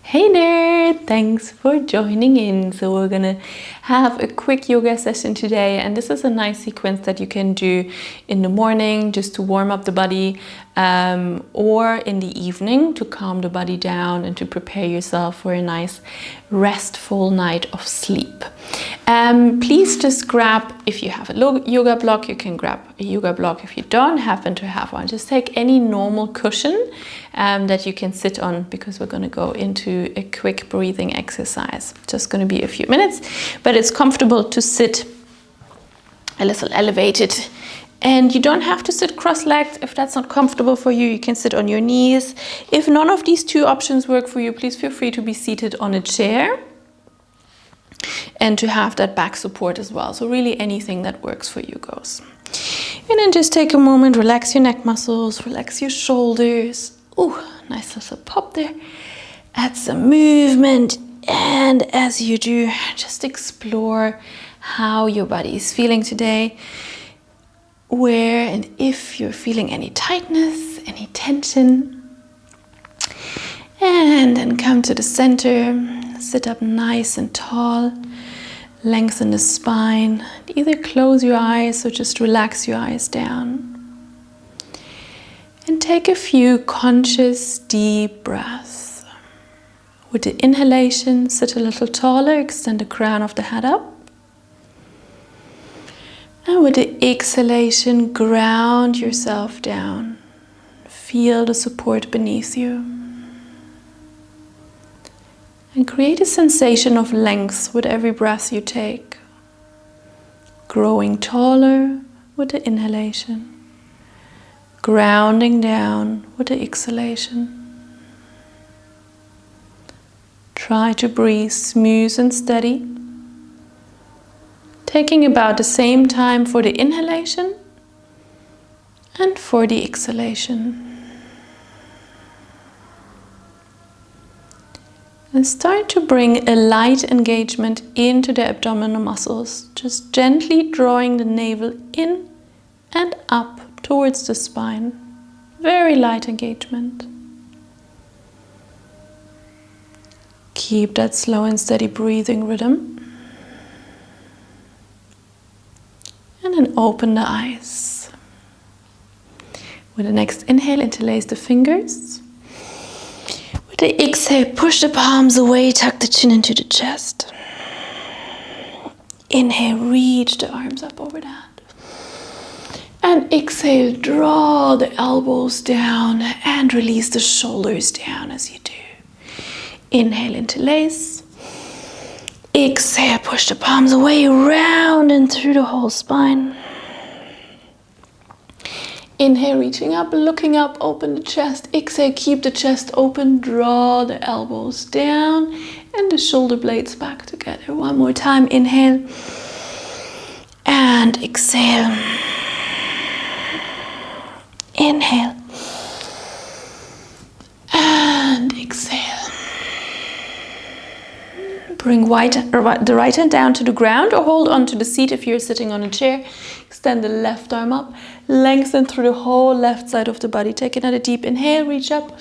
Hey there! Thanks for joining in. So we're gonna have a quick yoga session today, and this is a nice sequence that you can do in the morning just to warm up the body, or in the evening to calm the body down and to prepare yourself for a nice restful night of sleep. Please just grab, if you have a yoga block, you can grab a yoga block. If you don't happen to have one, just take any normal cushion that you can sit on, because we're going to go into a quick breathing exercise. Just going to be a few minutes, but it's comfortable to sit a little elevated. And you don't have to sit cross-legged. If that's not comfortable for you, you can sit on your knees. If none of these two options work for you, please feel free to be seated on a chair and to have that back support as well. So really anything that works for you goes. And then just take a moment, relax your neck muscles, relax your shoulders. Ooh, nice little pop there. Add some movement. And as you do, just explore how your body is feeling today. Where and if you're feeling any tightness, any tension. And then come to the center. Sit up nice and tall. Lengthen the spine. Either close your eyes or just relax your eyes down. And take a few conscious, deep breaths. With the inhalation, sit a little taller, extend the crown of the head up. And with the exhalation, ground yourself down. Feel the support beneath you. And create a sensation of length with every breath you take. Growing taller with the inhalation. Grounding down with the exhalation. Try to breathe smooth and steady. Taking about the same time for the inhalation and for the exhalation. And start to bring a light engagement into the abdominal muscles, just gently drawing the navel in and up towards the spine. Very light engagement. Keep that slow and steady breathing rhythm. And then open the eyes. With the next inhale, interlace the fingers. With the exhale, push the palms away, tuck the chin into the chest. Inhale, reach the arms up over the head. And exhale, draw the elbows down and release the shoulders down as you do. Inhale, interlace. Exhale, push the palms away, round and through the whole spine. Inhale, reaching up, looking up, open the chest. Exhale, keep the chest open, draw the elbows down and the shoulder blades back together. One more time, inhale and exhale. Inhale and exhale. Bring the right hand down to the ground or hold onto the seat if you're sitting on a chair. Extend the left arm up. Lengthen through the whole left side of the body. Take another deep inhale, reach up.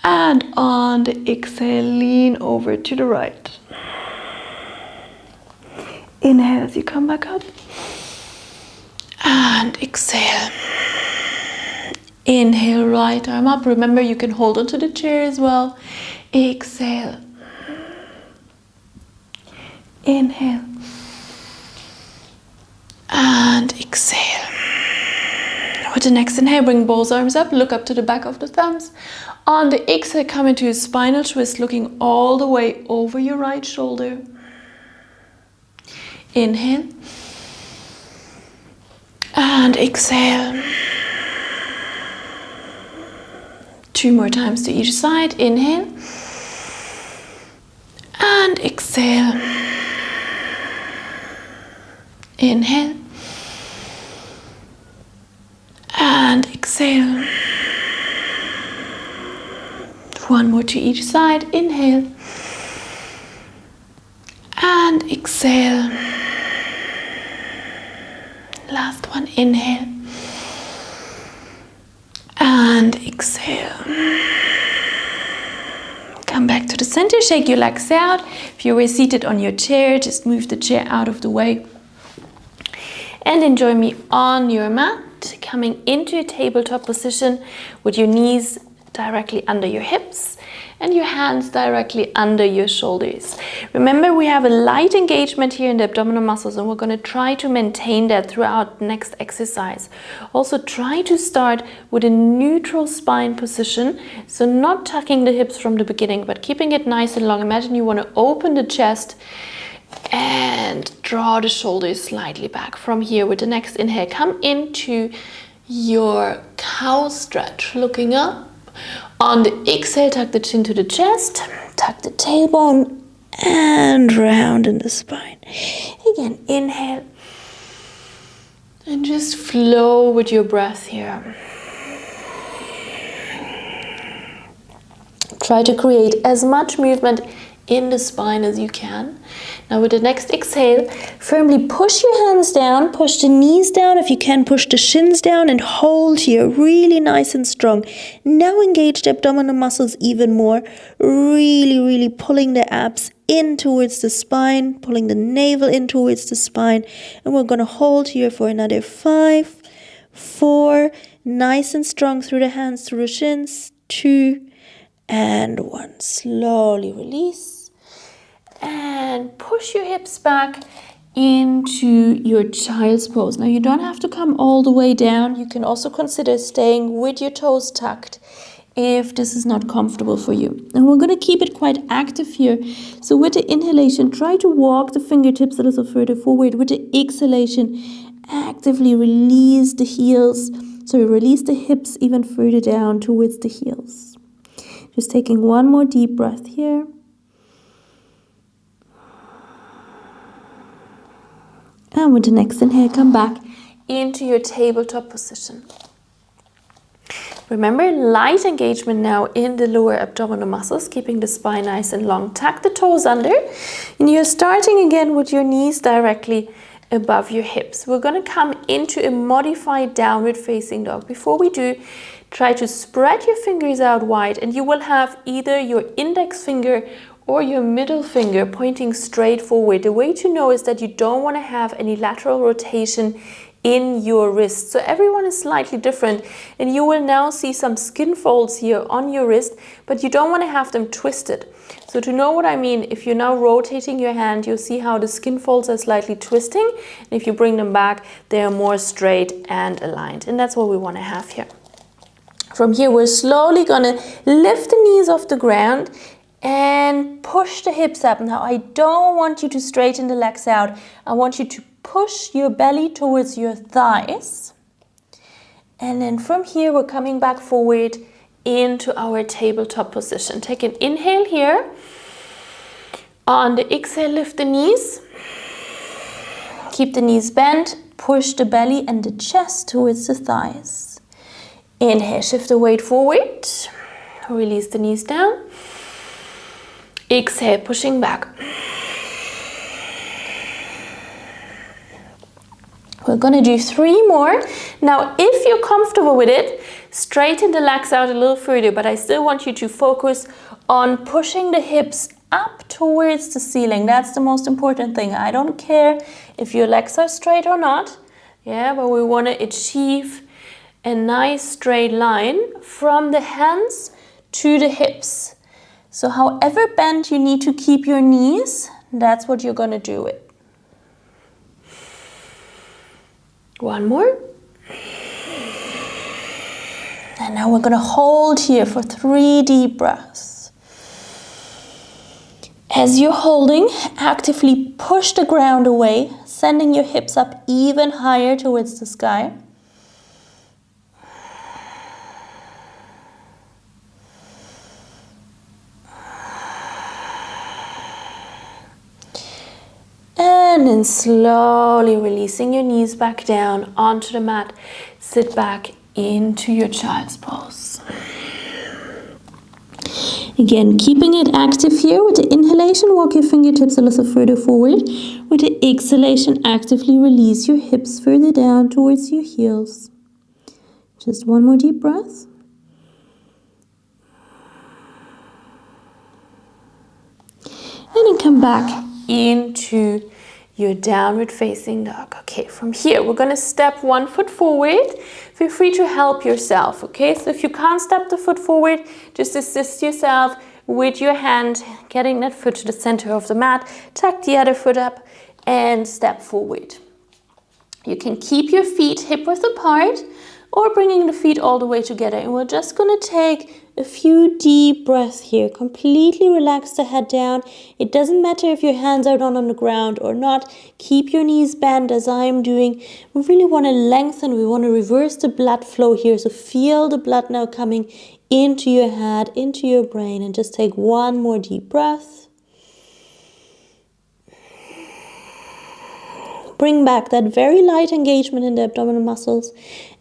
And on the exhale, lean over to the right. Inhale as you come back up. And exhale. Inhale, right arm up. Remember, you can hold onto the chair as well. Exhale. Inhale. And exhale. With the next inhale, bring both arms up. Look up to the back of the thumbs. On the exhale, come into a spinal twist, looking all the way over your right shoulder. Inhale. And exhale. 2 more times to each side. Inhale. And exhale. Inhale. And exhale. 1 more to each side. Inhale. And exhale. Last one. Inhale. And exhale. Come back to the center, shake your legs out. If you were seated on your chair, just move the chair out of the way. And then join me on your mat, coming into a tabletop position with your knees directly under your hips and your hands directly under your shoulders. Remember, we have a light engagement here in the abdominal muscles, and we're going to try to maintain that throughout the next exercise. Also, try to start with a neutral spine position, so not tucking the hips from the beginning, but keeping it nice and long. Imagine you want to open the chest and draw the shoulders slightly back. From here, with the next inhale, come into your cow stretch, looking up. On the exhale, tuck the chin to the chest, tuck the tailbone, and round in the spine. Again, inhale, and just flow with your breath here. Try to create as much movement in the spine as you can. Now with the next exhale, firmly push your hands down, push the knees down. If you can, push the shins down and hold here, really nice and strong. Now engage the abdominal muscles even more, really pulling the abs in towards the spine, pulling the navel in towards the spine. And we're going to hold here for another 5, 4, nice and strong through the hands, through the shins, 2, and 1. Slowly release. And push your hips back into your child's pose. Now you don't have to come all the way down. You can also consider staying with your toes tucked if this is not comfortable for you. And we're going to keep it quite active here. So with the inhalation, try to walk the fingertips a little further forward. With the exhalation, actively release the heels. So release the hips even further down towards the heels. Just taking one more deep breath here. And with the next inhale, come back into your tabletop position. Remember, light engagement now in the lower abdominal muscles, keeping the spine nice and long. Tuck the toes under, and you're starting again with your knees directly above your hips. We're going to come into a modified downward facing dog. Before we do, try to spread your fingers out wide, and you will have either your index finger or your middle finger pointing straight forward. The way to know is that you don't want to have any lateral rotation in your wrist. So everyone is slightly different, and you will now see some skin folds here on your wrist, but you don't want to have them twisted. So to know what I mean, if you're now rotating your hand, you'll see how the skin folds are slightly twisting, and if you bring them back, they are more straight and aligned, and that's what we want to have here. From here, we're slowly going to lift the knees off the ground and push the hips up. Now, I don't want you to straighten the legs out. I want you to push your belly towards your thighs. And then from here, we're coming back forward into our tabletop position. Take an inhale here. On the exhale, lift the knees. Keep the knees bent. Push the belly and the chest towards the thighs. Inhale, shift the weight forward. Release the knees down. Exhale, pushing back. We're going to do 3 more. Now, if you're comfortable with it, straighten the legs out a little further, but I still want you to focus on pushing the hips up towards the ceiling. That's the most important thing. I don't care if your legs are straight or not. Yeah, but we want to achieve a nice straight line from the hands to the hips. So however bent you need to keep your knees, that's what you're going to do it. 1 more. And now we're going to hold here for 3 deep breaths. As you're holding, actively push the ground away, sending your hips up even higher towards the sky. And then slowly releasing your knees back down onto the mat. Sit back into your child's pose. Again, keeping it active here. With the inhalation, walk your fingertips a little further forward. With the exhalation, actively release your hips further down towards your heels. Just 1 more deep breath. And then come back into your downward facing dog. Okay, from here, we're gonna step 1 foot forward. Feel free to help yourself, okay? So if you can't step the foot forward, just assist yourself with your hand, getting that foot to the center of the mat, tuck the other foot up and step forward. You can keep your feet hip-width apart or bringing the feet all the way together. And we're just gonna take a few deep breaths here. Completely relax the head down. It doesn't matter if your hands are not on the ground or not. Keep your knees bent as I am doing. We really want to lengthen. We want to reverse the blood flow here. So feel the blood now coming into your head, into your brain. And just take one more deep breath. Bring back that very light engagement in the abdominal muscles.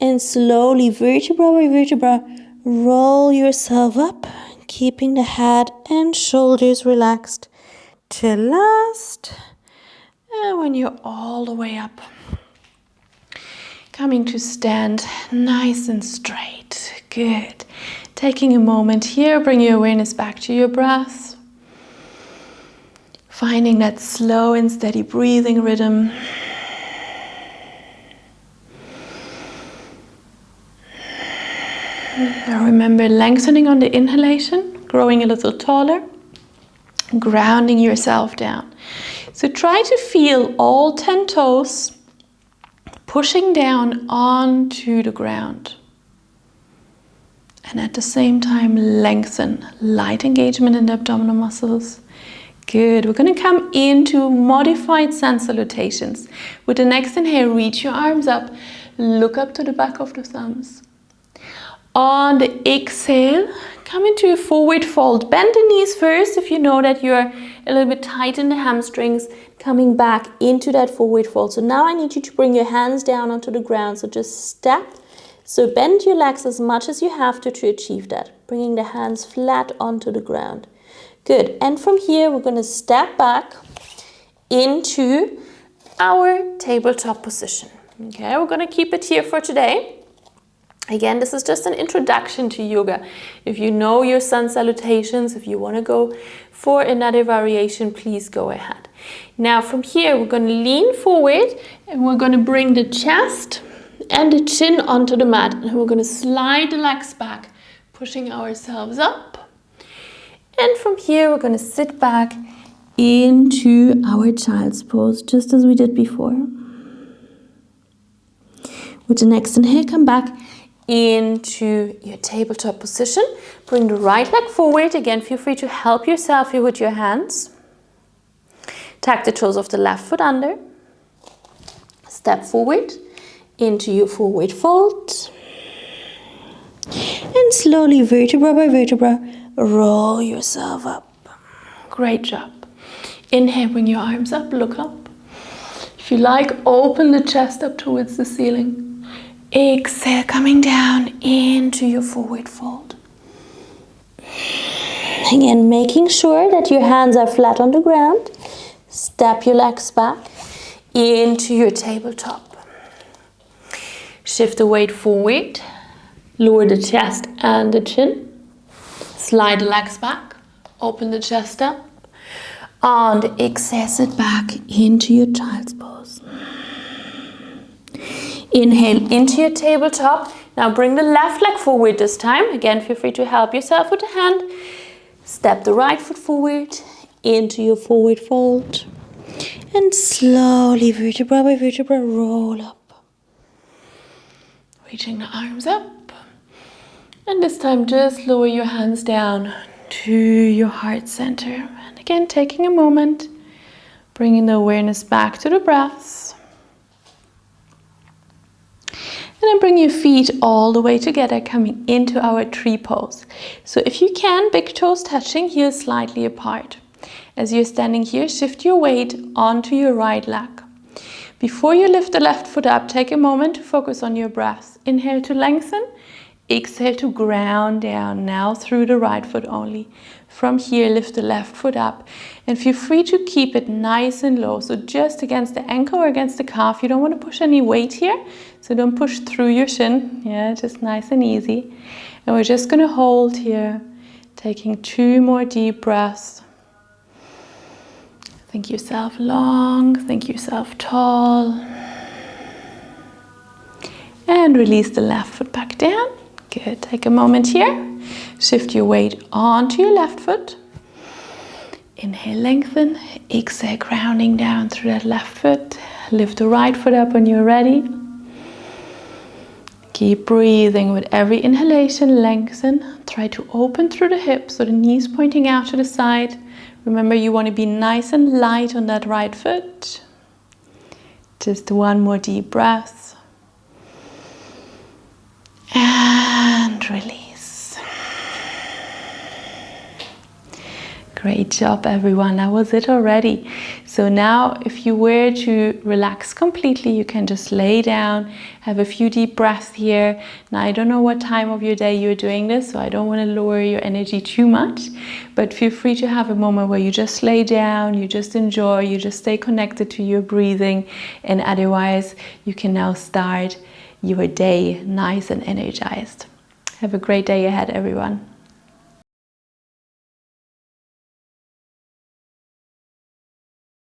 And slowly, vertebra by vertebra, roll yourself up, keeping the head and shoulders relaxed till last. And when you're all the way up, coming to stand nice and straight. Good. Taking a moment here, bring your awareness back to your breath. Finding that slow and steady breathing rhythm. Now remember lengthening on the inhalation, growing a little taller, grounding yourself down. So try to feel all 10 toes pushing down onto the ground. And at the same time lengthen, light engagement in the abdominal muscles. Good. We're going to come into modified sun salutations. With the next inhale, reach your arms up, look up to the back of the thumbs. On the exhale, come into a forward fold. Bend the knees first if you know that you're a little bit tight in the hamstrings. Coming back into that forward fold. So now I need you to bring your hands down onto the ground. So just step. So bend your legs as much as you have to achieve that. Bringing the hands flat onto the ground. Good. And from here, we're going to step back into our tabletop position. Okay, we're going to keep it here for today. Again, this is just an introduction to yoga. If you know your sun salutations, if you want to go for another variation, please go ahead. Now from here, we're going to lean forward and we're going to bring the chest and the chin onto the mat. And we're going to slide the legs back, pushing ourselves up. And from here, we're going to sit back into our child's pose, just as we did before. With the next inhale, come back into your tabletop position. Bring the right leg forward. Again, feel free to help yourself here with your hands. Tuck the toes of the left foot under. Step forward into your forward fold. And slowly, vertebra by vertebra, roll yourself up. Great job. Inhale, bring your arms up, look up. If you like, open the chest up towards the ceiling. Exhale, coming down into your forward fold. Again, making sure that your hands are flat on the ground. Step your legs back into your tabletop. Shift the weight forward. Lower the chest and the chin. Slide the legs back. Open the chest up. On the exhale, sit back into your child's pose. Inhale into your tabletop. Now bring the left leg forward this time. Again, feel free to help yourself with the hand. Step the right foot forward into your forward fold. And slowly, vertebra by vertebra, roll up. Reaching the arms up. And this time, just lower your hands down to your heart center. And again, taking a moment, bringing the awareness back to the breath. And then bring your feet all the way together, coming into our tree pose. So if you can, big toes touching, heels slightly apart. As you're standing here, shift your weight onto your right leg. Before you lift the left foot up, take a moment to focus on your breath. Inhale to lengthen, exhale to ground down, now through the right foot only. From here, lift the left foot up and feel free to keep it nice and low. So just against the ankle or against the calf. You don't want to push any weight here. So don't push through your shin. Yeah, just nice and easy. And we're just going to hold here, taking 2 more deep breaths. Think yourself long, think yourself tall. And release the left foot back down. Good, take a moment here. Shift your weight onto your left foot. Inhale, lengthen. Exhale, grounding down through that left foot. Lift the right foot up when you're ready. Keep breathing with every inhalation, lengthen. Try to open through the hips so the knees pointing out to the side. Remember, you want to be nice and light on that right foot. Just one more deep breath. And release. Great job, everyone. That was it already. So now if you were to relax completely, you can just lay down, have a few deep breaths here. Now, I don't know what time of your day you're doing this, so I don't want to lower your energy too much, but feel free to have a moment where you just lay down, you just enjoy, you just stay connected to your breathing, and otherwise you can now start your day nice and energized. Have a great day ahead, everyone.